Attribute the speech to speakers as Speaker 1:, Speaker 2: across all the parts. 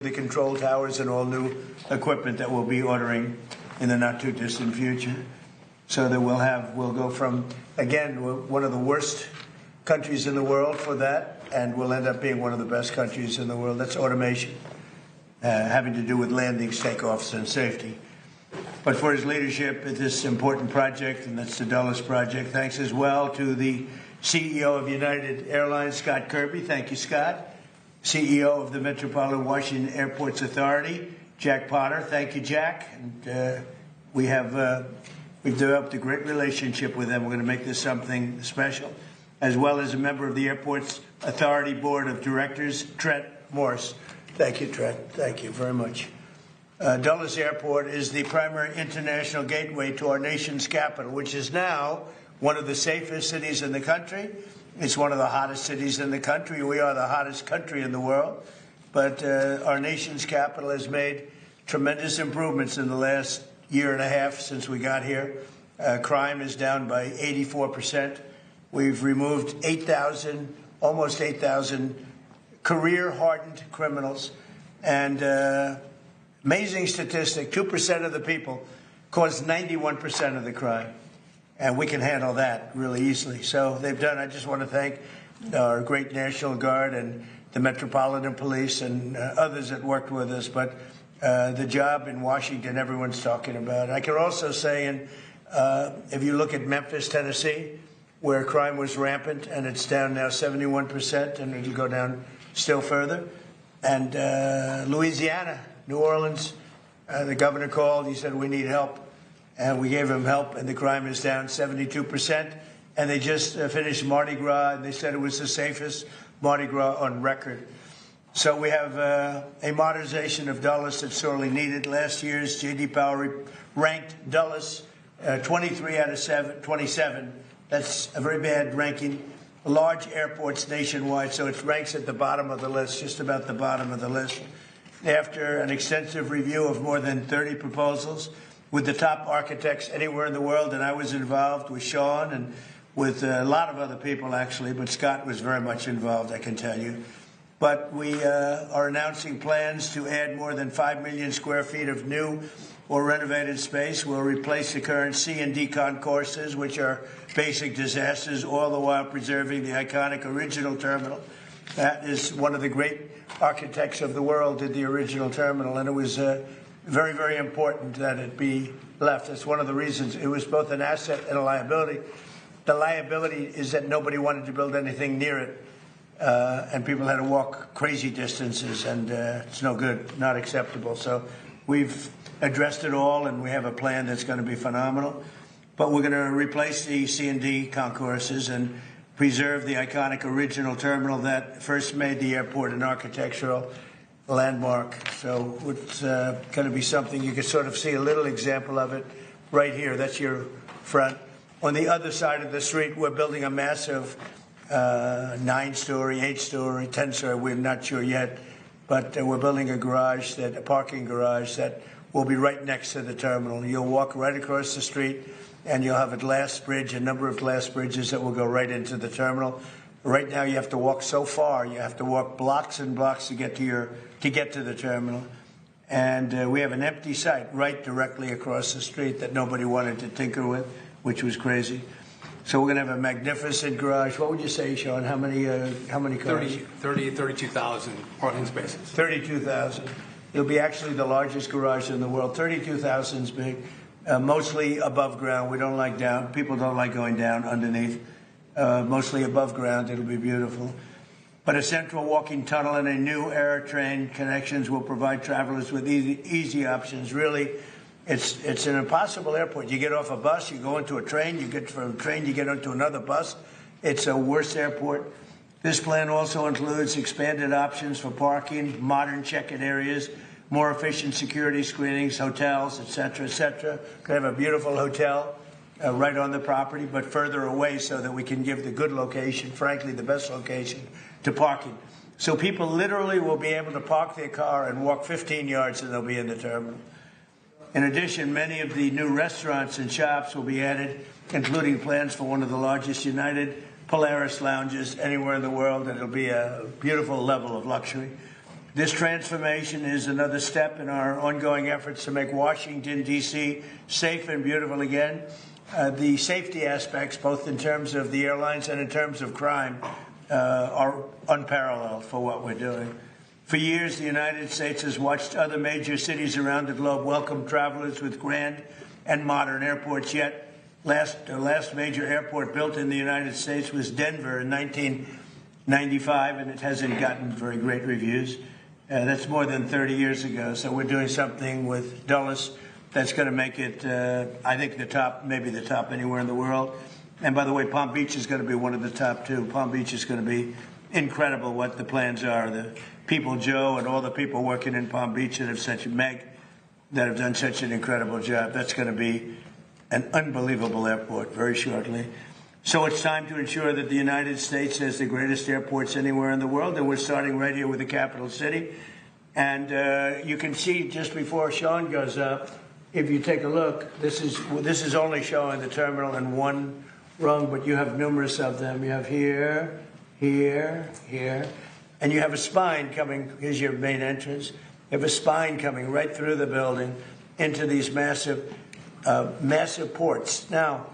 Speaker 1: the control towers and all new equipment that we'll be ordering in the not too distant future. So that we'll go from, again, one of the worst countries in the world for that, and we'll end up being one of the best countries in the world. That's automation, having to do with landings, takeoffs, and safety. But for his leadership at this important project, and that's the Dulles project, thanks as well to the CEO of United Airlines, Scott Kirby. Thank you, Scott. CEO of the Metropolitan Washington Airports Authority, Jack Potter. Thank you, Jack. And we've developed a great relationship with them. We're going to make this something special. As well as a member of the Airports Authority Board of Directors, Trent Morse. Thank you, Trent. Thank you very much. Dulles Airport is the primary international gateway to our nation's capital, which is now one of the safest cities in the country. It's one of the hottest cities in the country. We are the hottest country in the world. But our nation's capital has made tremendous improvements in the last year and a half since we got here. Crime is down by 84%. We've removed almost 8,000 career-hardened criminals. And amazing statistic, 2% of the people cause 91% of the crime. And we can handle that really easily. So they've done, I just want to thank our great National Guard and the Metropolitan Police and others that worked with us. But the job in Washington, everyone's talking about. I can also say, if you look at Memphis, Tennessee, where crime was rampant, and it's down now 71%, and it'll go down still further. And Louisiana, New Orleans, the governor called. He said, we need help. And we gave him help, and the crime is down 72%. And they just finished Mardi Gras, and they said it was the safest Mardi Gras on record. So we have a modernization of Dulles that's sorely needed. Last year's J.D. Power ranked Dulles 23 out of 27. That's a very bad ranking. Large airports nationwide, so it ranks at the bottom of the list, just about the bottom of the list. After an extensive review of more than 30 proposals with the top architects anywhere in the world, and I was involved with Sean and with a lot of other people, actually, but Scott was very much involved, I can tell you. But we are announcing plans to add more than 5 million square feet of new or renovated space. We'll replace the current C and D concourses, which are basic disasters, all the while preserving the iconic original terminal. That is one of the great architects of the world did the original terminal, and it was very, very important that it be left. That's one of the reasons. It was both an asset and a liability. The liability is that nobody wanted to build anything near it, and people had to walk crazy distances, and it's no good, not acceptable. So we've addressed it all, and we have a plan that's going to be phenomenal. But we're going to replace the C&D concourses and preserve the iconic original terminal that first made the airport an architectural landmark. So it's going to be something you can sort of see a little example of it right here. That's your front. On the other side of the street, we're building a massive 9-story, 8-story, 10-story. We're not sure yet, but we're building a parking garage that will be right next to the terminal. You'll walk right across the street, and you'll have a number of glass bridges that will go right into the terminal. Right now, you have to walk so far. You have to walk blocks and blocks to get to the terminal. And we have an empty site right directly across the street that nobody wanted to tinker with, which was crazy. So we're going to have a magnificent garage. What would you say, Sean? How many cars?
Speaker 2: 32,000 parking spaces.
Speaker 1: 32,000. It'll be actually the largest garage in the world. 32,000 is big, mostly above ground. We don't like down. People don't like going down underneath. Mostly above ground. It'll be beautiful. But a central walking tunnel and a new air train connections will provide travelers with easy options. Really, it's an impossible airport. You get off a bus, you go into a train, you get from a train, you get onto another bus. It's a worse airport. This plan also includes expanded options for parking, modern check-in areas, more efficient security screenings, hotels, et cetera, et cetera. Could have a beautiful hotel right on the property, but further away so that we can give the good location, frankly, the best location, to parking. So people literally will be able to park their car and walk 15 yards and they'll be in the terminal. In addition, many of the new restaurants and shops will be added, including plans for one of the largest United Polaris lounges anywhere in the world, and it'll be a beautiful level of luxury. This transformation is another step in our ongoing efforts to make Washington, D.C. safe and beautiful again. The safety aspects, both in terms of the airlines and in terms of crime, are unparalleled for what we're doing. For years, the United States has watched other major cities around the globe welcome travelers with grand and modern airports, yet the last major airport built in the United States was Denver in 1995, and it hasn't gotten very great reviews. That's more than 30 years ago, so we're doing something with Dulles that's going to make it, I think, the top, maybe the top anywhere in the world. And by the way, Palm Beach is going to be one of the top too. Palm Beach is going to be incredible what the plans are. The people, Joe, and all the people working in Palm Beach that have done such an incredible job. That's going to be an unbelievable airport very shortly. So it's time to ensure that the United States has the greatest airports anywhere in the world, and we're starting right here with the capital city. And you can see just before Sean goes up, if you take a look, this is only showing the terminal in one rung, but you have numerous of them. You have here, here, here, and you have a spine coming. Here's your main entrance. You have a spine coming right through the building into these massive ports. Now,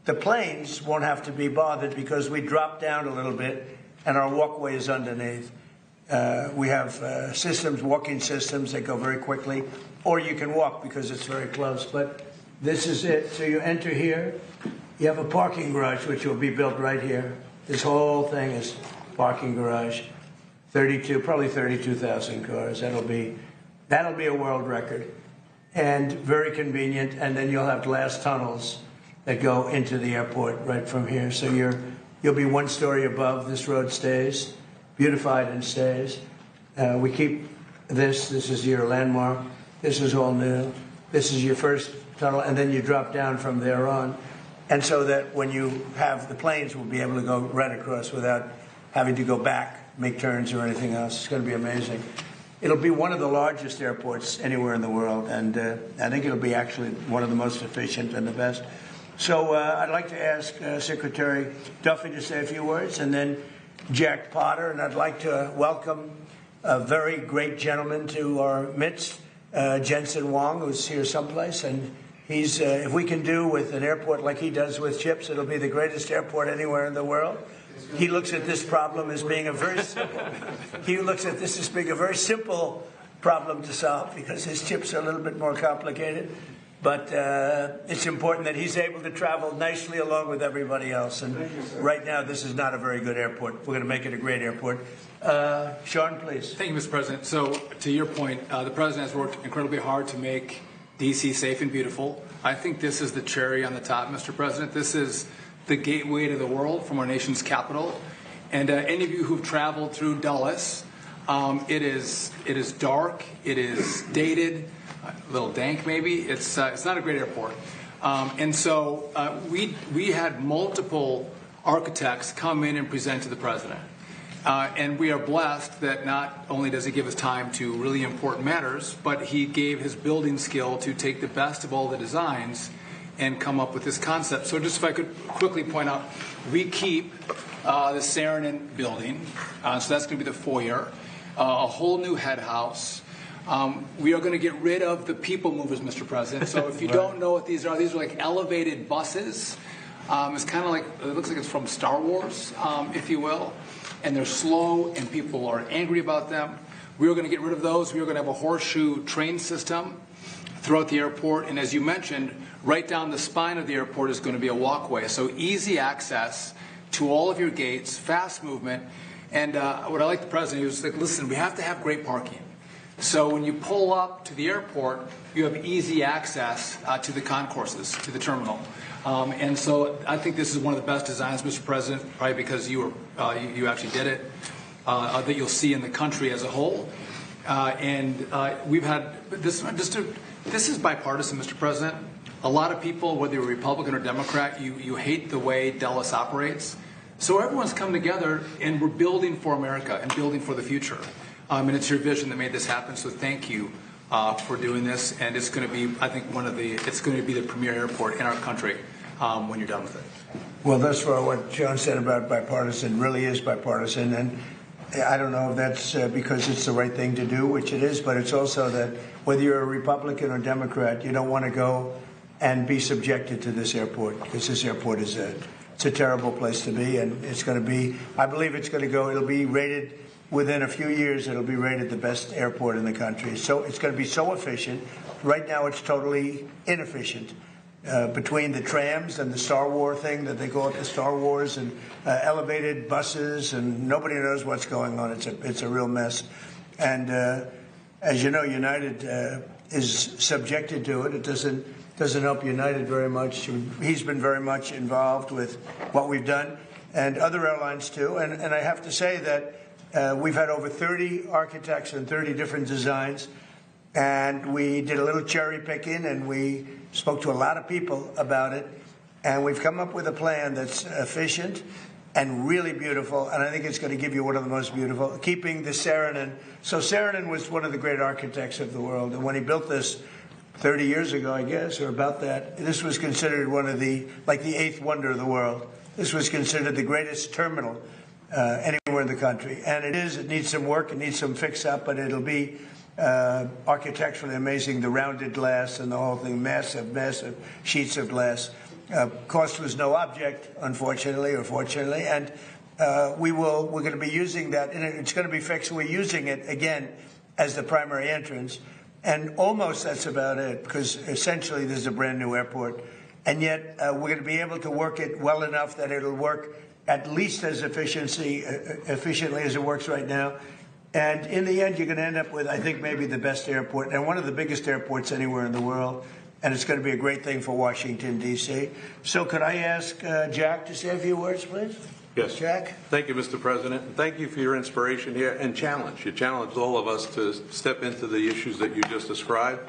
Speaker 1: the planes won't have to be bothered because we drop down a little bit and our walkway is underneath. We have walking systems that go very quickly, or you can walk because it's very close. But this is it. So you enter here. You have a parking garage, which will be built right here. This whole thing is parking garage. Probably 32,000 cars. That'll be a world record, and very convenient. And then you'll have glass tunnels that go into the airport right from here. So you'll be one story above. This road stays, beautified and stays. We keep this. This is your landmark. This is all new. This is your first tunnel, and then you drop down from there on. And so that when you have the planes, we'll be able to go right across without having to go back, make turns or anything else. It's going to be amazing. It'll be one of the largest airports anywhere in the world, and I think it'll be actually one of the most efficient and the best. So I'd like to ask Secretary Duffy to say a few words, and then Jack Potter, and I'd like to welcome a very great gentleman to our midst, Jensen Wong, who's here someplace, and he's, if we can do with an airport like he does with chips, it'll be the greatest airport anywhere in the world. He looks at this problem as being a very simple problem to solve because his chips are a little bit more complicated. But it's important that he's able to travel nicely along with everybody else. And right now, this is not a very good airport. We're going to make it a great airport. Sean, please.
Speaker 2: Thank you, Mr. President. So, to your point, the President has worked incredibly hard to make D.C. safe and beautiful. I think this is the cherry on the top, Mr. President. This is the gateway to the world from our nation's capital. And any of you who've traveled through Dulles, it is dark, it is dated, a little dank maybe. It's not a great airport. And so we had multiple architects come in and present to the President. And we are blessed that not only does he give us time to really important matters, but he gave his building skill to take the best of all the designs and come up with this concept. So just if I could quickly point out, we keep the Saarinen building, so that's going to be the foyer, a whole new head house. We are going to get rid of the people movers, Mr. President. So if you don't know what these are like elevated buses. It's kind of like, it looks like it's from Star Wars, if you will. And they're slow and people are angry about them. We are going to get rid of those. We are going to have a horseshoe train system throughout the airport. And as you mentioned, right down the spine of the airport is going to be a walkway. So easy access to all of your gates, fast movement. And what I like the President, he was like, listen, we have to have great parking. So when you pull up to the airport, you have easy access to the concourses, to the terminal. And so I think this is one of the best designs, Mr. President, probably because you actually did it, that you'll see in the country as a whole. We've had this. This is bipartisan, Mr. President. A lot of people, whether you're Republican or Democrat, you hate the way Dulles operates. So everyone's come together, and we're building for America and building for the future. And it's your vision that made this happen. So thank you for doing this. And it's going to be, I think, it's going to be the premier airport in our country when you're done with it.
Speaker 1: Well, thus far, what John said about bipartisan really is bipartisan. And I don't know if that's because it's the right thing to do, which it is, but it's also that whether you're a Republican or Democrat, you don't want to go and be subjected to this airport, because this airport is it's a terrible place to be, and it's going to be, I believe it's going to go, it'll be rated, within a few years, it'll be rated the best airport in the country. So it's going to be so efficient. Right now, it's totally inefficient. Between the trams and the Star Wars thing that they call it, the Star Wars, and elevated buses, and nobody knows what's going on. It's a real mess. And as you know, United is subjected to it. It doesn't help United very much. He's been very much involved with what we've done, and other airlines too. And I have to say that we've had over 30 architects and 30 different designs, and we did a little cherry picking, and we spoke to a lot of people about it, and we've come up with a plan that's efficient and really beautiful, and I think it's going to give you one of the most beautiful, keeping the Saarinen. So Saarinen was one of the great architects of the world, and when he built this 30 years ago, I guess, or about that, this was considered one of the eighth wonder of the world. This was considered the greatest terminal anywhere in the country, and it is. It needs some work, it needs some fix-up, but it'll be architecturally amazing, the rounded glass and the whole thing, massive sheets of glass. Cost was no object, unfortunately or fortunately, and we're going to be using that, and it's going to be fixed. We're using it again as the primary entrance, and almost that's about it, because essentially this is a brand new airport, and yet we're going to be able to work it well enough that it'll work at least as efficiently as it works right now. And in the end, you're going to end up with, I think, maybe the best airport and one of the biggest airports anywhere in the world. And it's going to be a great thing for Washington, D.C. So could I ask Jack to say a few words, please?
Speaker 3: Yes.
Speaker 1: Jack?
Speaker 3: Thank you, Mr. President. And thank you for your inspiration here and challenge. You challenged all of us to step into the issues that you just described.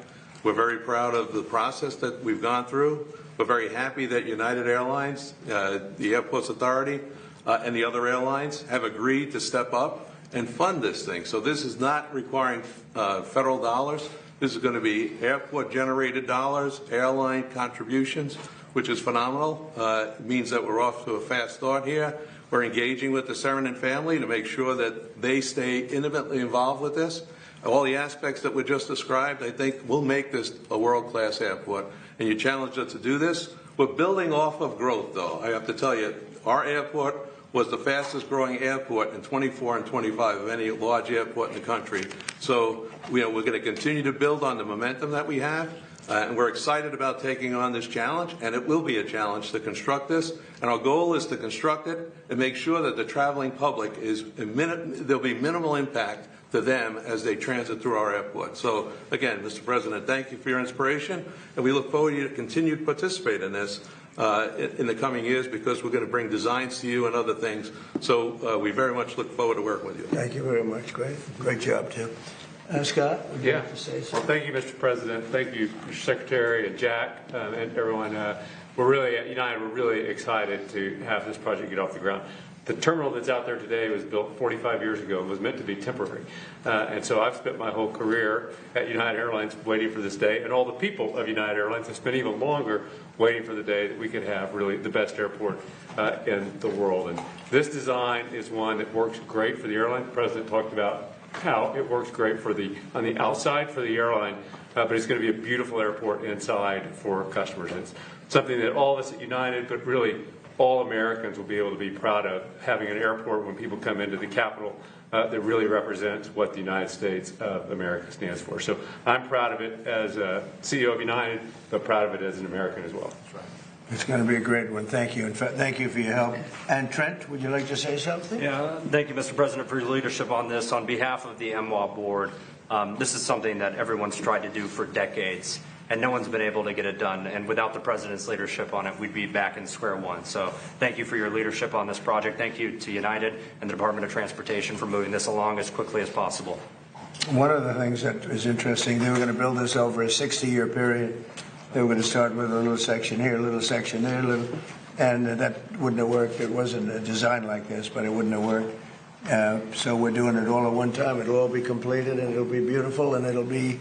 Speaker 3: We're very proud of the process that we've gone through. We're very happy that United Airlines, the Airports Authority, and the other airlines have agreed to step up and fund this thing. So this is not requiring federal dollars. This is going to be airport-generated dollars, airline contributions, which is phenomenal. It means that we're off to a fast start here. We're engaging with the Saarinen family to make sure that they stay intimately involved with this. All the aspects that were just described, I think, will make this a world-class airport. And you challenged us to do this. We're building off of growth, though. I have to tell you, our airport was the fastest growing airport in 24 and 25 of any large airport in the country. So we're going to continue to build on the momentum that we have, and we're excited about taking on this challenge, and it will be a challenge to construct this. And our goal is to construct it and make sure that the traveling public there'll be minimal impact to them as they transit through our airport. So again, Mr. President, thank you for your inspiration, and we look forward to you to continue to participate in this in the coming years, because we're going to bring designs to you and other things. So we very much look forward to working with you.
Speaker 1: Thank you very much. Great job, too. Scott, would you like to say something?
Speaker 4: Well, thank you, Mr. President. Thank you, Mr. Secretary and Jack and everyone. We're really, at United, we're really excited to have this project get off the ground. The terminal that's out there today was built 45 years ago and was meant to be temporary. And so I've spent my whole career at United Airlines waiting for this day, and all the people of United Airlines have spent even longer waiting for the day that we could have really the best airport in the world. And this design is one that works great for the airline. The President talked about how it works great for on the outside for the airline, but it's going to be a beautiful airport inside for customers. It's something that all of us at United, but really all Americans, will be able to be proud of, having an airport when people come into the capital that really represents what the United States of America stands for. So I'm proud of it as a CEO of United, but proud of it as an American as well. That's right.
Speaker 1: It's going to be a great one. Thank you. In fact, thank you for your help. And Trent, would you like to say something?
Speaker 5: Yeah, thank you, Mr. President, for your leadership on this. On behalf of the MWA board, this is something that everyone's tried to do for decades, and no one's been able to get it done. And without the President's leadership on it, we'd be back in square one. So thank you for your leadership on this project. Thank you to United and the Department of Transportation for moving this along as quickly as possible.
Speaker 1: One of the things that is interesting, they were going to build this over a 60-year period. They were going to start with a little section here, a little section there, and that wouldn't have worked. It wasn't a design like this, but it wouldn't have worked. So we're doing it all at one time. It'll all be completed, and it'll be beautiful, and it'll be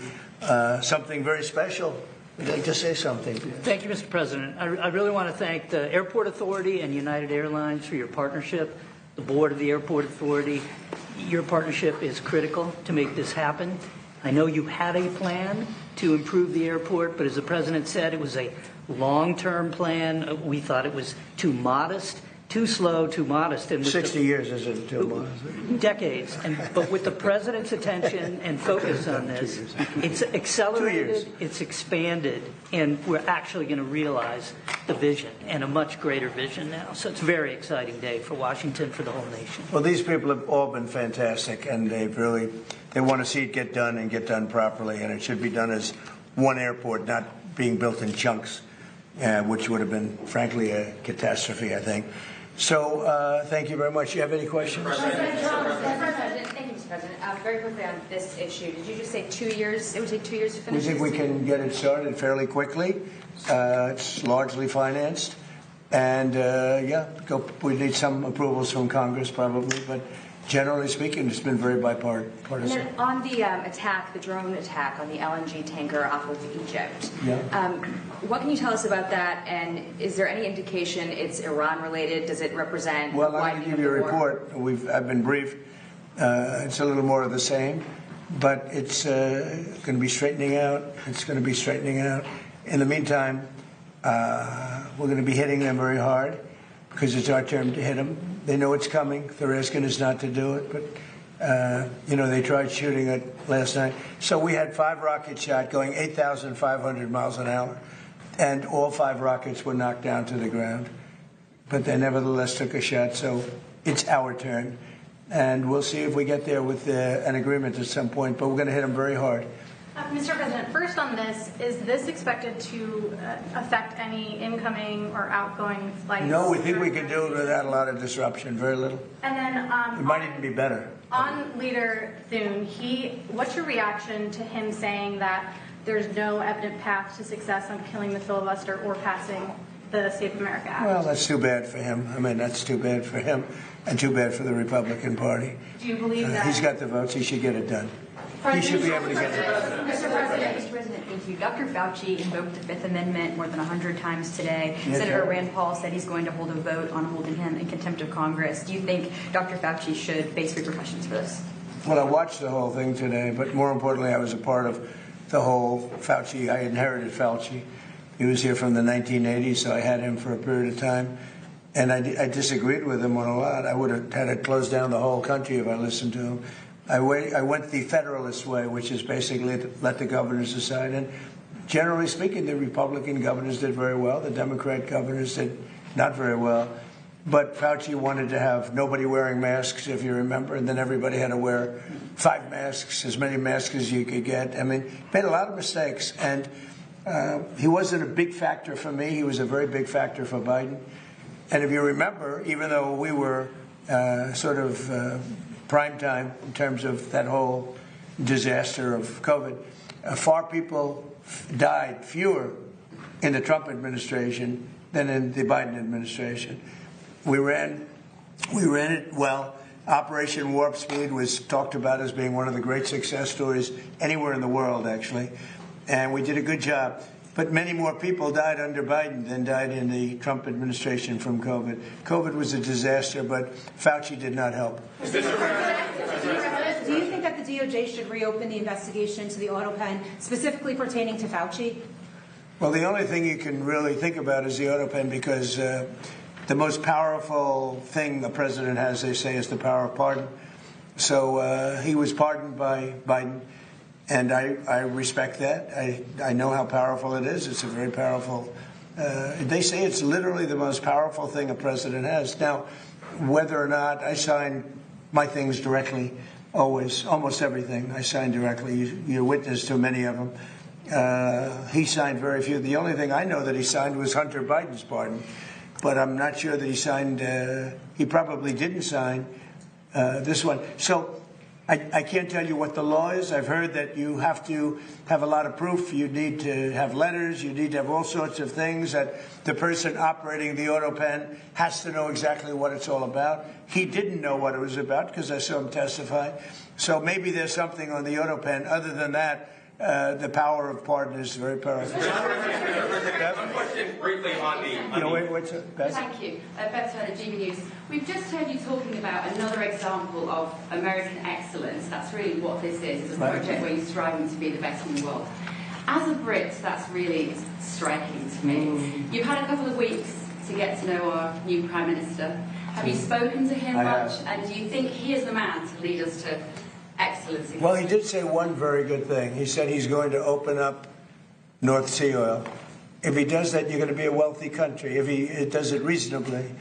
Speaker 1: something very special. Would you like to say something?
Speaker 6: Thank you, Mr. President. I really want to thank the Airport Authority and United Airlines for your partnership, the board of the Airport Authority, your partnership is critical to make this happen. I know you had a plan to improve the airport, but as the president said, it was a long-term plan. We thought it was too modest, too slow, too modest. And
Speaker 1: 60 years isn't too modest.
Speaker 6: Decades. But with the president's attention and focus on this, it's accelerated, it's expanded, and we're actually going to realize the vision, and a much greater vision now. So it's a very exciting day for Washington, for the whole nation.
Speaker 1: Well, these people have all been fantastic, and they want to see it get done and get done properly, and it should be done as one airport, not being built in chunks, which would have been, frankly, a catastrophe, I think. So thank you very much. You have any questions?
Speaker 7: Thank you, Mr. President. Very quickly on this issue, did you just say 2 years? It would take 2 years to finish.
Speaker 1: We think we can get it started fairly quickly. It's largely financed. And, we need some approvals from Congress probably, but generally speaking, it's been very bipartisan.
Speaker 7: And then on the attack, the drone attack on the LNG tanker off of Egypt, what can you tell us about that? And is there any indication it's Iran-related? Does it represent?
Speaker 1: Well, I'm going to give you a report. I've been briefed. It's a little more of the same, but it's going to be straightening out. It's going to be straightening out. In the meantime, we're going to be hitting them very hard because it's our turn to hit them. They know it's coming. They're asking us not to do it, but they tried shooting it last night. So we had 5 rockets shot going 8,500 miles an hour, and all 5 rockets were knocked down to the ground. But they nevertheless took a shot, so it's our turn. And we'll see if we get there with an agreement at some point, but we're going to hit them very hard.
Speaker 8: Mr. President, first on this, is this expected to affect any incoming or outgoing flights?
Speaker 1: No, we think we can do it without a lot of disruption, very little.
Speaker 8: And then
Speaker 1: it might even be better.
Speaker 8: On Leader Thune, what's your reaction to him saying that there's no evident path to success on killing the filibuster or passing the Save America Act?
Speaker 1: Well, that's too bad for him. I mean, that's too bad for him and too bad for the Republican Party.
Speaker 8: Do you believe that?
Speaker 1: He's got the votes. He should get it done. He should be able to get it done.
Speaker 7: Mr. President, thank you. Dr. Fauci invoked the Fifth Amendment more than 100 times today. Senator Rand Paul said he's going to hold a vote on holding him in contempt of Congress. Do you think Dr. Fauci should face repercussions for this?
Speaker 1: Well, I watched the whole thing today, but more importantly, I was a part of the whole Fauci. I inherited Fauci. He was here from the 1980s, so I had him for a period of time. And I disagreed with him on a lot. I would have had to close down the whole country if I listened to him. I went the Federalist way, which is basically let the governors decide. And generally speaking, the Republican governors did very well. The Democrat governors did not very well. But Fauci wanted to have nobody wearing masks, if you remember, and then everybody had to wear 5 masks, as many masks as you could get. I mean, he made a lot of mistakes. And he wasn't a big factor for me. He was a very big factor for Biden. And if you remember, even though we were prime time in terms of that whole disaster of COVID, fewer in the Trump administration than in the Biden administration. We ran it well. Operation Warp Speed was talked about as being one of the great success stories anywhere in the world, actually. And we did a good job. But many more people died under Biden than died in the Trump administration from COVID. COVID was a disaster, but Fauci did not help.
Speaker 9: Do you think that the DOJ should reopen the investigation into the auto pen, specifically pertaining to Fauci?
Speaker 1: Well, the only thing you can really think about is the auto pen, because the most powerful thing the president has, they say, is the power of pardon. So he was pardoned by Biden. And I respect that. I know how powerful it is. It's a very powerful, they say it's literally the most powerful thing a president has. Now, whether or not I sign my things directly, always, almost everything I sign directly. You're witness to many of them. He signed very few. The only thing I know that he signed was Hunter Biden's pardon. But I'm not sure that he signed, he probably didn't sign this one. So I can't tell you what the law is. I've heard that you have to have a lot of proof. You need to have letters. You need to have all sorts of things, that the person operating the auto pen has to know exactly what it's all about. He didn't know what it was about because I saw him testify. So maybe there's something on the auto pen. Other than that, the power of pardon is very powerful.
Speaker 10: One question briefly on
Speaker 1: What's it, Beth?
Speaker 11: Thank you. Beth Turner, GB News. We've just heard you talking about another example of American excellence. That's really what this is. It's a project where you're striving to be the best in the world. As a Brit, that's really striking to me. You've had a couple of weeks to get to know our new Prime Minister. Have you spoken to him much? And do you think he is the man to lead us to excellence?
Speaker 1: Well, he did say one very good thing. He said he's going to open up North Sea oil. If he does that, you're going to be a wealthy country. If he does it reasonably.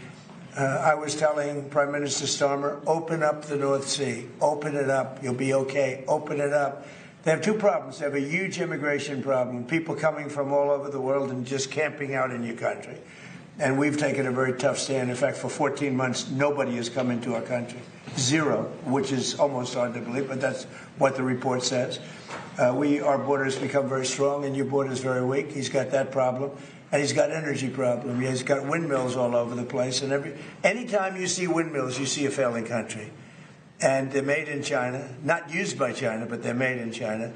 Speaker 1: I was telling Prime Minister Starmer, open up the North Sea. Open it up. You'll be okay. Open it up. They have two problems. They have a huge immigration problem, people coming from all over the world and just camping out in your country. And we've taken a very tough stand. In fact, for 14 months, nobody has come into our country. Zero, which is almost hard to believe, but that's what the report says. Our borders become very strong, and your border is very weak. He's got that problem. And he's got energy problem. He's got windmills all over the place. And anytime you see windmills, you see a failing country. And they're made in China, not used by China, but they're made in China.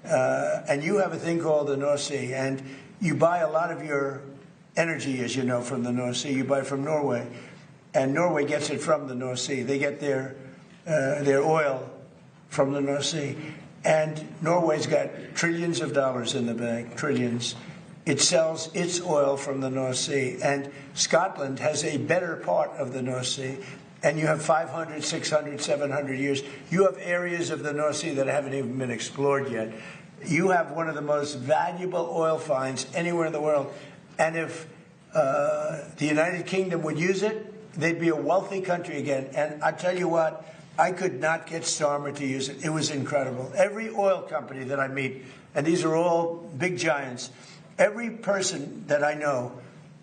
Speaker 1: And you have a thing called the North Sea, and you buy a lot of your energy, as you know, from the North Sea. You buy from Norway, and Norway gets it from the North Sea. They get their oil from the North Sea. And Norway's got trillions of dollars in the bank, trillions. It sells its oil from the North Sea. And Scotland has a better part of the North Sea. And you have 500, 600, 700 years. You have areas of the North Sea that haven't even been explored yet. You have one of the most valuable oil finds anywhere in the world. And if the United Kingdom would use it, they'd be a wealthy country again. And I tell you what, I could not get Starmer to use it. It was incredible. Every oil company that I meet, and these are all big giants, every person that I know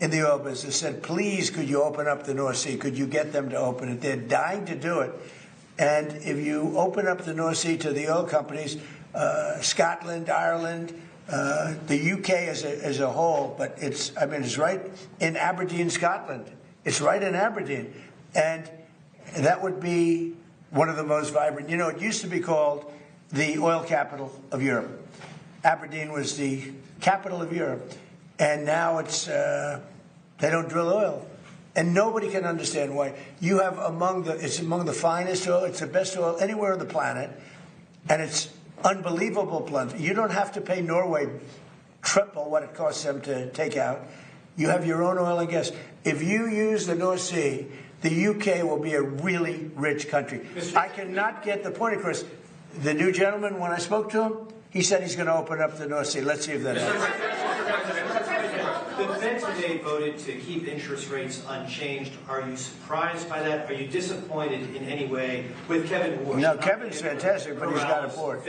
Speaker 1: in the oil business said, please, could you open up the North Sea? Could you get them to open it? They're dying to do it. And if you open up the North Sea to the oil companies, Scotland, Ireland, the UK as a whole, but it's right in Aberdeen, Scotland. It's right in Aberdeen. And that would be one of the most vibrant. You know, it used to be called the oil capital of Europe. Aberdeen was the capital of Europe. And now it's they don't drill oil. And nobody can understand why. You have it's among the finest oil, it's the best oil anywhere on the planet, and it's unbelievable plenty. You don't have to pay Norway triple what it costs them to take out. You have your own oil and gas. If you use the North Sea, the UK will be a really rich country. I cannot get the point across. The new gentleman, when I spoke to him, he said he's going to open up the North Sea. Let's see if that happens.
Speaker 12: The Fed today voted to keep interest rates unchanged. Are you surprised by that? Are you disappointed in any way with Kevin Warsh?
Speaker 1: No, Kevin's fantastic, but he's got a board.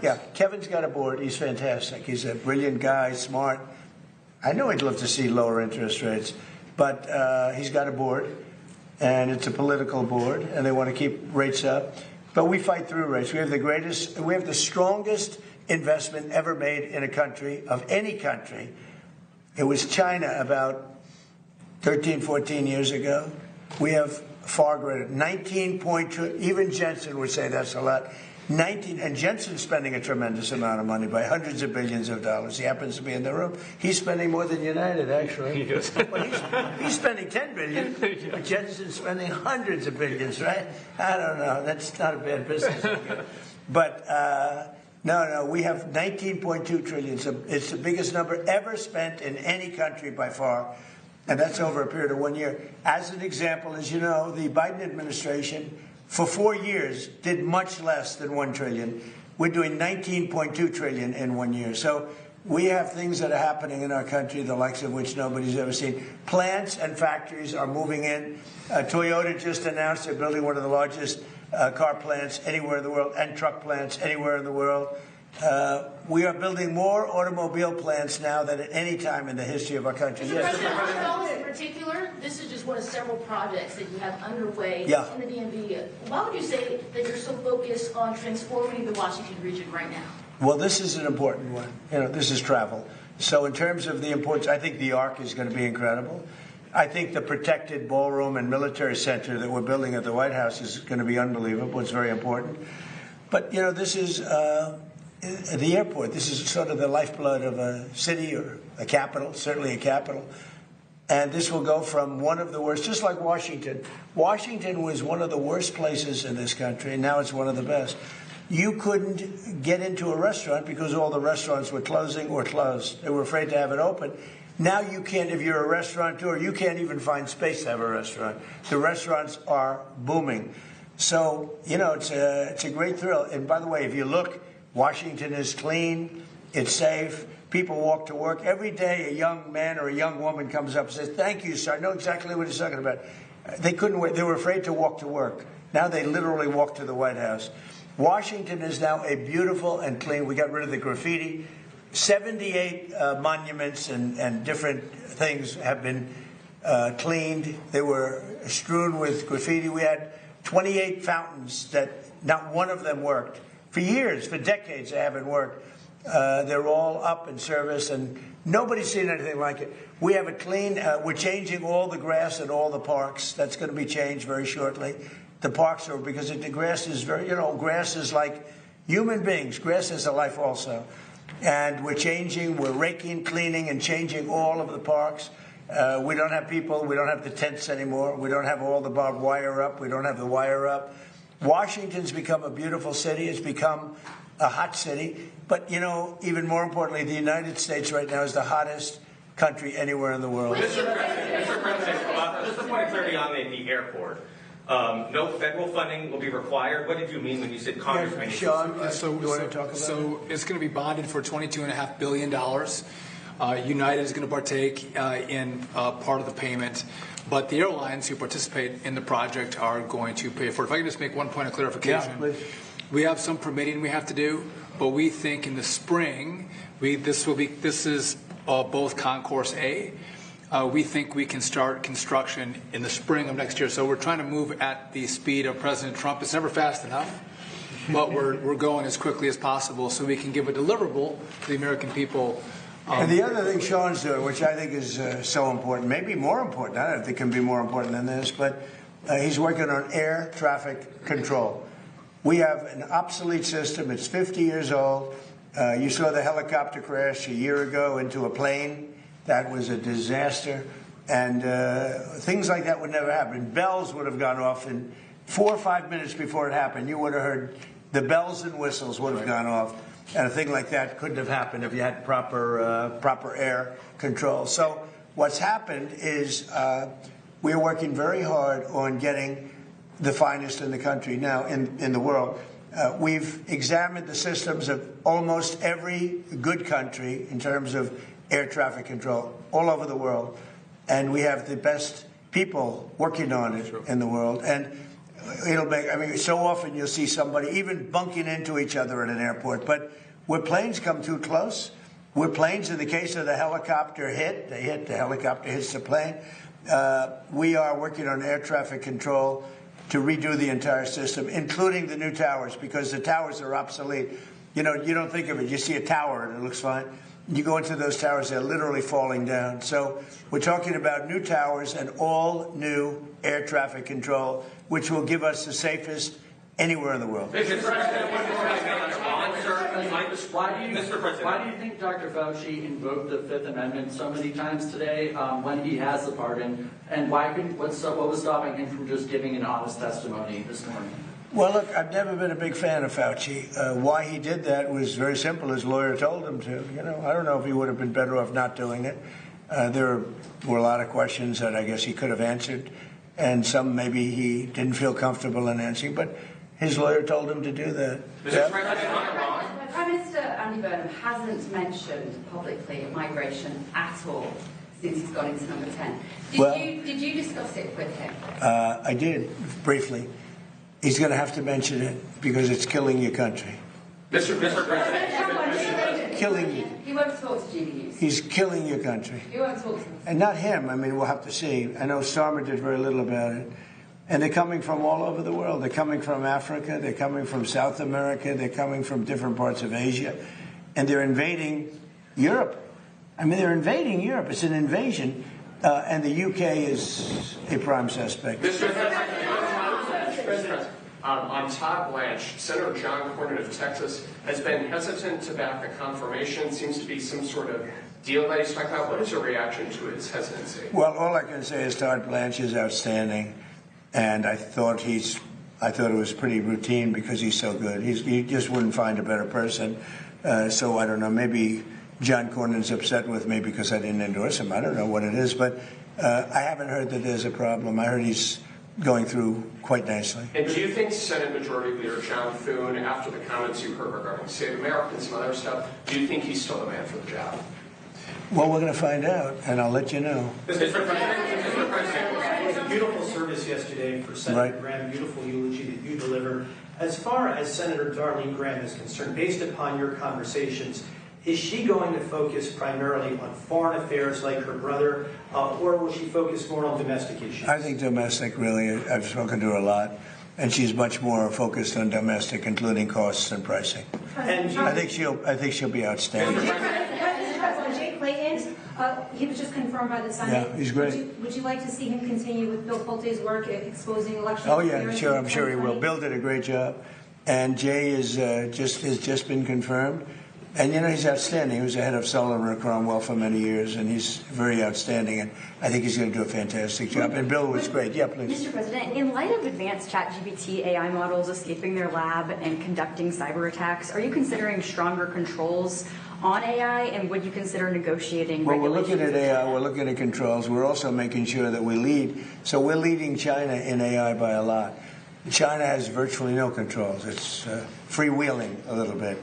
Speaker 1: Yeah, Kevin's got a board. He's fantastic. He's a brilliant guy, smart. I know he'd love to see lower interest rates, but he's got a board, and it's a political board, and they want to keep rates up. But we fight through rates. We have the strongest investment ever made in a country, of any country. It was China about 13, 14 years ago. We have far greater, 19.2, even Jensen would say that's a lot. 19, and Jensen's spending a tremendous amount of money by hundreds of billions of dollars. He happens to be in the room. He's spending more than United, actually. Well, he's spending 10 billion, but Jensen's spending hundreds of billions, right? I don't know. That's not a bad business. But no, we have 19.2 trillion. So it's the biggest number ever spent in any country by far. And that's over a period of 1 year. As an example, as you know, the Biden administration for 4 years did much less than 1 trillion. We're doing 19.2 trillion in 1 year. So we have things that are happening in our country, the likes of which nobody's ever seen. Plants and factories are moving in. Toyota just announced they're building one of the largest car plants anywhere in the world, and truck plants anywhere in the world. We are building more automobile plants now than at any time in the history of our country.
Speaker 13: Mr. President, in particular, this is just one of several projects that you have underway in the DMV. Why would you say that you're so focused on transforming the Washington region right now?
Speaker 1: Well, this is an important one. You know, this is travel. So in terms of the importance, I think the Arc is going to be incredible. I think the protected ballroom and military center that we're building at the White House is going to be unbelievable. It's very important. But, you know, this is the airport. This is sort of the lifeblood of a city or a capital, certainly a capital. And this will go from one of the worst, just like Washington. Washington was one of the worst places in this country, and now it's one of the best. You couldn't get into a restaurant because all the restaurants were closing or closed. They were afraid to have it open. Now you can't, if you're a restaurateur, you can't even find space to have a restaurant. The restaurants are booming. So, you know, it's a great thrill. And by the way, if you look, Washington is clean, it's safe. People walk to work. Every day a young man or a young woman comes up and says, "Thank you, sir." I know exactly what he's talking about. They couldn't wait. They were afraid to walk to work. Now they literally walk to the White House. Washington is now a beautiful and clean. We got rid of the graffiti. 78 monuments and different things have been cleaned. They were strewn with graffiti. We had 28 fountains that not one of them worked. For years, for decades, they haven't worked. They're all up in service, and nobody's seen anything like it. We have it clean. We're changing all the grass in all the parks. That's going to be changed very shortly. The parks are, because the grass is very, grass is like human beings. Grass is a life also. And we're changing, we're raking, cleaning, and changing all of the parks. We don't have people, we don't have the tents anymore. We don't have all the barbed wire up. We don't have the wire up. Washington's become a beautiful city. It's become a hot city. But, even more importantly, the United States right now is the hottest country anywhere in the world.
Speaker 10: Mr. President, just a point of clarity on the airport. No federal funding will be required. What did you mean when you said Congress may?
Speaker 1: Sean, you want to talk about
Speaker 2: So it's going to be bonded for $22.5 billion. United is going to partake in part of the payment, but the airlines who participate in the project are going to pay for it. If I can just make one point of clarification.
Speaker 1: Yeah, please.
Speaker 2: We have some permitting we have to do, but we think in the spring, this is both Concourse A. We think we can start construction in the spring of next year. So we're trying to move at the speed of President Trump. It's never fast enough, but we're going as quickly as possible so we can give a deliverable to the American people.
Speaker 1: And the other thing Sean's doing, which I think is so important, maybe more important, I don't think it can be more important than this, but he's working on air traffic control. We have an obsolete system. It's 50 years old. You saw the helicopter crash a year ago into a plane. That was a disaster. And things like that would never happen. Bells would have gone off in 4 or 5 minutes before it happened. You would have heard the bells and whistles would have gone off. And a thing like that couldn't have happened if you had proper air control. So what's happened is we're working very hard on getting the finest in the country now, in the world. We've examined the systems of almost every good country in terms of air traffic control all over the world. And we have the best people working on it in the world. And it'll make, so often you'll see somebody even bunking into each other at an airport. But where planes come too close, where planes, in the case of the helicopter the helicopter hits the plane, we are working on air traffic control to redo the entire system, including the new towers, because the towers are obsolete. You don't think of it. You see a tower and it looks fine. You go into those towers, they're literally falling down. So we're talking about new towers and all new air traffic control, which will give us the safest anywhere in the world.
Speaker 14: Mr. President, why do you think Dr. Fauci invoked the Fifth Amendment so many times today when he has the pardon? And what was stopping him from just giving an honest testimony this morning?
Speaker 1: Well, look, I've never been a big fan of Fauci. Why he did that was very simple. His lawyer told him to. I don't know if he would have been better off not doing it. There were a lot of questions that I guess he could have answered, and some maybe he didn't feel comfortable in answering, but his lawyer told him to do that.
Speaker 11: Prime Minister Andy Burnham hasn't mentioned publicly migration at all since he's gone into number 10. Did you discuss it with him?
Speaker 1: I did, briefly. He's going to have to mention it because it's killing your country.
Speaker 10: Mr. President.
Speaker 1: Killing you.
Speaker 11: He won't talk to GB News.
Speaker 1: He's killing your country.
Speaker 11: He won't talk to us.
Speaker 1: And not him. We'll have to see. I know Starmer did very little about it. And they're coming from all over the world. They're coming from Africa. They're coming from South America. They're coming from different parts of Asia. And they're invading Europe. They're invading Europe. It's an invasion. And the UK is a prime suspect.
Speaker 10: Mr. President,
Speaker 15: On Todd Blanche, Senator John Cornyn of Texas has been hesitant to back the confirmation. Seems to be some sort of deal that he's talking about. What is your reaction to his hesitancy?
Speaker 1: Well, all I can say is Todd Blanche is outstanding, and I thought it was pretty routine because he's so good. You just wouldn't find a better person. So I don't know. Maybe John Cornyn's upset with me because I didn't endorse him. I don't know what it is, but I haven't heard that there's a problem. I heard he's going through quite nicely.
Speaker 15: And do you think Senate Majority Leader John Thune, after the comments you heard regarding Save America and some other stuff, do you think he's still the man for the job?
Speaker 1: Well, we're going to find out, and I'll let you know.
Speaker 12: Mr. President, it was a beautiful service yesterday for Senator Graham, beautiful eulogy that you delivered. As far as Senator Darlene Graham is concerned, based upon your conversations, is she going to focus primarily on foreign affairs like her brother, or will she focus more on domestic issues?
Speaker 1: I think domestic, really. I've spoken to her a lot, and she's much more focused on domestic, including costs and pricing. And I think she'll be outstanding.
Speaker 9: Jay Clayton, he was just confirmed by the Senate.
Speaker 1: Yeah, he's great.
Speaker 9: Would you like to see him continue with Bill Pulte's work at exposing election?
Speaker 1: Oh yeah, sure. I'm sure he will. Bill did a great job, and Jay has just been confirmed. And he's outstanding. He was the head of Sullivan and Cromwell for many years, and he's very outstanding. And I think he's going to do a fantastic job. And Bill was great. Yeah, please.
Speaker 7: Mr. President, in light of advanced ChatGPT AI models escaping their lab and conducting cyber attacks, are you considering stronger controls on AI, and would you consider negotiating
Speaker 1: Well, we're looking at AI.
Speaker 7: China?
Speaker 1: We're looking at controls. We're also making sure that we lead. So we're leading China in AI by a lot. China has virtually no controls. It's freewheeling a little bit.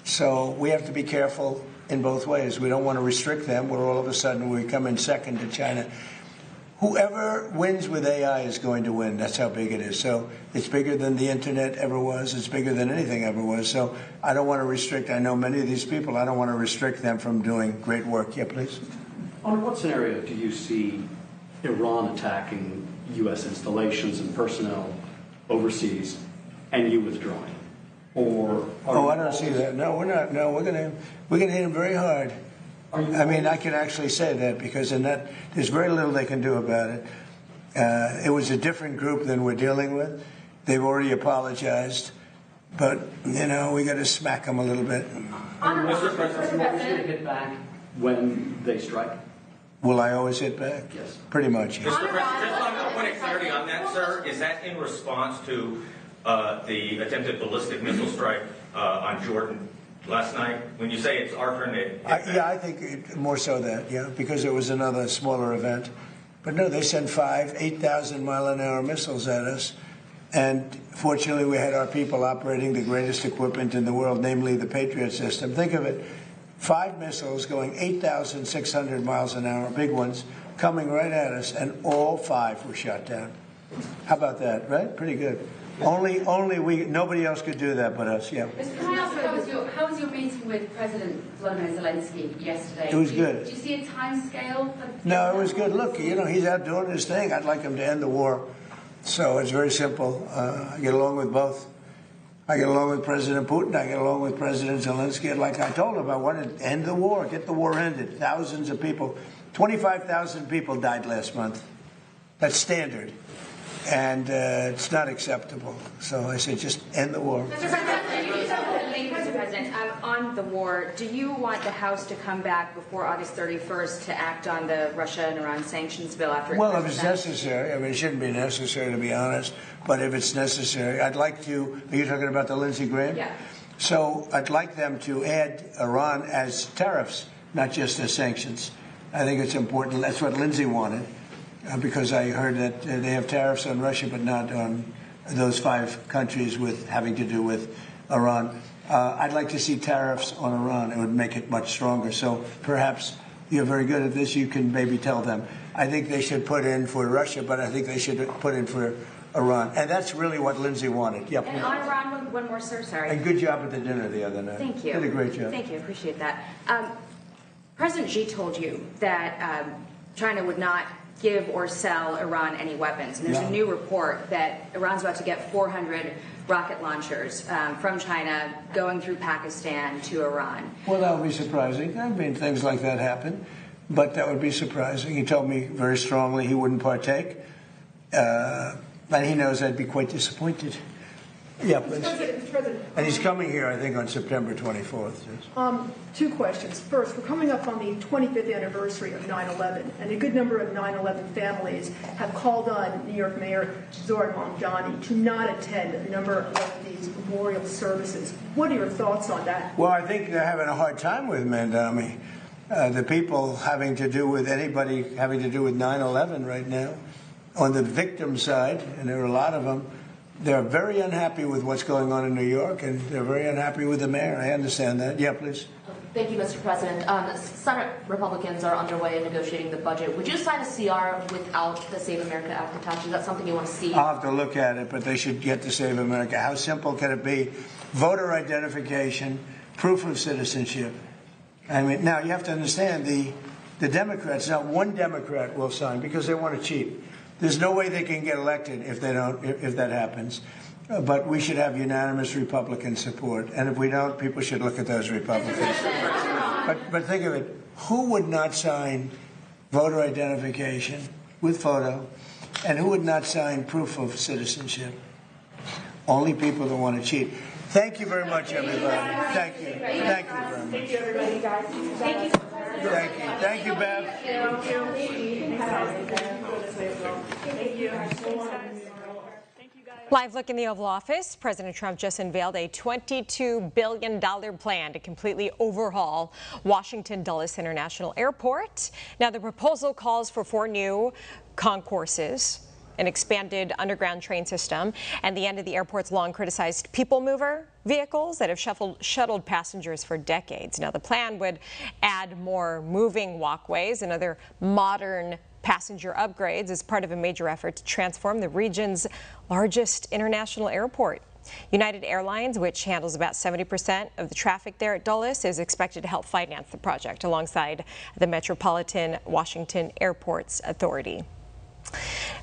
Speaker 1: So we have to be careful in both ways. We don't want to restrict them where all of a sudden we come in second to China. Whoever wins with AI is going to win. That's how big it is. So it's bigger than the internet ever was. It's bigger than anything ever was. So I don't want to restrict. I know many of these people. I don't want to restrict them from doing great work. Yeah, please.
Speaker 16: Under what scenario do you see Iran attacking U.S. installations and personnel overseas and you withdrawing?
Speaker 1: I don't see that. No, we're not. No, we're gonna hit them very hard. I mean, I can actually say that because in that there's very little they can do about it. It was a different group than we're dealing with. They've already apologized, but we got to smack them a little bit.
Speaker 16: Mr. President, are we going to hit back when they strike?
Speaker 1: Will I always hit back?
Speaker 16: Yes.
Speaker 1: Pretty much. Yes.
Speaker 10: Mr. President, just on a point of clarity on that, sir, is that in response to the attempted ballistic missile strike on Jordan last night? When you say it's our turn to...
Speaker 1: I think more so that, because it was another smaller event. But no, they sent 8,000-mile-an-hour missiles at us. And fortunately, we had our people operating the greatest equipment in the world, namely the Patriot system. Think of it, 5 missiles going 8,600 miles an hour, big ones, coming right at us, and all 5 were shot down. How about that, right? Pretty good. Nobody else could do that but us, yeah.
Speaker 11: Can I ask, how was your meeting with President Volodymyr Zelensky yesterday?
Speaker 1: It was good.
Speaker 11: Do you see a time scale?
Speaker 1: No, it was good. Look, he's out doing his thing. I'd like him to end the war. So it's very simple. I get along with both. I get along with President Putin. I get along with President Zelensky. And like I told him, I wanted to end the war, get the war ended. Thousands of people, 25,000 people died last month. That's standard. And it's not acceptable. So I said, just end the war.
Speaker 7: Mr. President, on the war, do you want the House to come back before August 31st to act on the Russia and Iran sanctions bill after it
Speaker 1: Well, if it's necessary. I mean, it shouldn't be necessary, to be honest. But if it's necessary, I'd like to... Are you talking about the Lindsey Graham?
Speaker 7: Yeah.
Speaker 1: So I'd like them to add Iran as tariffs, not just as sanctions. I think it's important. That's what Lindsey wanted. Because I heard that they have tariffs on Russia, but not on those 5 countries having to do with Iran. I'd like to see tariffs on Iran. It would make it much stronger. So perhaps you're very good at this. You can maybe tell them. I think they should put in for Russia, but I think they should put in for Iran. And that's really what Lindsey wanted. Yep.
Speaker 7: And on Iran, one more, sir. Sorry.
Speaker 1: And good job at the dinner the other night.
Speaker 7: Thank you.
Speaker 1: Did a great job.
Speaker 7: Thank you. Appreciate that. President Xi told you that China would not give or sell Iran any weapons. And there's a new report that Iran's about to get 400 rocket launchers from China going through Pakistan to Iran.
Speaker 1: Well, that would be surprising. I mean, things like that happen. But that would be surprising. He told me very strongly he wouldn't partake. And he knows I'd be quite disappointed. Yeah, please.
Speaker 17: Mr. President.
Speaker 1: And he's coming here, I think, on September 24th. Yes.
Speaker 17: Two questions. First, we're coming up on the 25th anniversary of 9/11, and a good number of 9/11 families have called on New York Mayor Zohran Mamdani to not attend a number of these memorial services. What are your thoughts on that?
Speaker 1: Well, I think they're having a hard time with Mamdani. The people having to do with anybody having to do with 9/11 right now, on the victim side, and there are a lot of them, they're very unhappy with what's going on in New York, and they're very unhappy with the mayor. I understand that. Yeah, please.
Speaker 18: Thank you, Mr. President. Senate Republicans are underway in negotiating the budget. Would you sign a CR without the Save America Act attached? Is that something you want to see?
Speaker 1: I'll have to look at it, but they should get to Save America. How simple can it be? Voter identification, proof of citizenship. I mean, now you have to understand the Democrats. Not one Democrat will sign because they want to cheat. There's no way they can get elected if they don't. If that happens. But we should have unanimous Republican support, and if we don't, people should look at those Republicans. But think of it: who would not sign voter identification with photo, and who would not sign proof of citizenship? Only people that want to cheat. Thank you very much, everybody. Thank you. Thank you very much.
Speaker 13: Thank you, everybody, guys. Thank you.
Speaker 1: Thank you. Thank you, Bev.
Speaker 13: Thank you.
Speaker 19: Live look in the Oval Office. President Trump just unveiled a $22 billion plan to completely overhaul Washington Dulles International Airport. Now, the proposal calls for 4 new concourses, an expanded underground train system, and the end of the airport's long criticized people mover vehicles that have shuttled passengers for decades. Now, the plan would add more moving walkways and other modern passenger upgrades as part of a major effort to transform the region's largest international airport. United Airlines, which handles about 70% of the traffic there at Dulles, is expected to help finance the project alongside the Metropolitan Washington Airports Authority.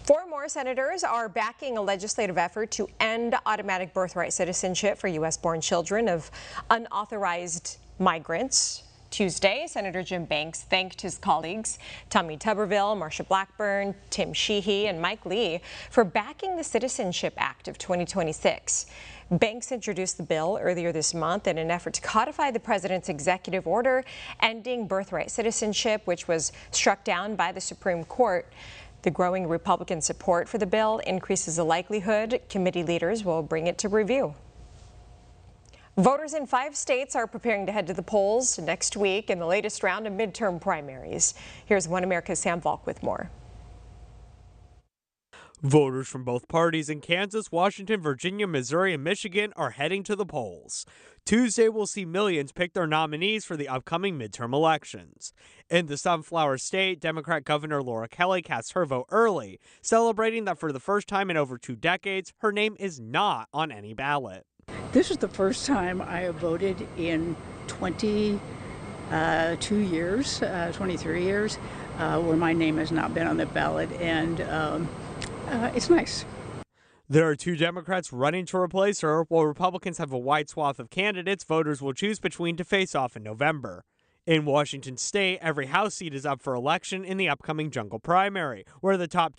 Speaker 19: 4 more senators are backing a legislative effort to end automatic birthright citizenship for U.S.-born children of unauthorized migrants. Tuesday, Senator Jim Banks thanked his colleagues Tommy Tuberville, Marsha Blackburn, Tim Sheehy, and Mike Lee for backing the Citizenship Act of 2026. Banks introduced the bill earlier this month in an effort to codify the president's executive order ending birthright citizenship, which was struck down by the Supreme Court. The growing Republican support for the bill increases the likelihood committee leaders will bring it to review. Voters in 5 states are preparing to head to the polls next week in the latest round of midterm primaries. Here's One America's Sam Volk with more.
Speaker 20: Voters from both parties in Kansas, Washington, Virginia, Missouri, and Michigan are heading to the polls. Tuesday will see millions pick their nominees for the upcoming midterm elections. In the Sunflower State, Democrat Governor Laura Kelly cast her vote early, celebrating that for the first time in over 2 decades, her name is not on any ballot.
Speaker 21: This is the first time I have voted in 22 years, 23 years, where my name has not been on the ballot, and it's nice.
Speaker 20: There are 2 Democrats running to replace her, while Republicans have a wide swath of candidates voters will choose between to face off in November. In Washington state, every House seat is up for election in the upcoming jungle primary, where the top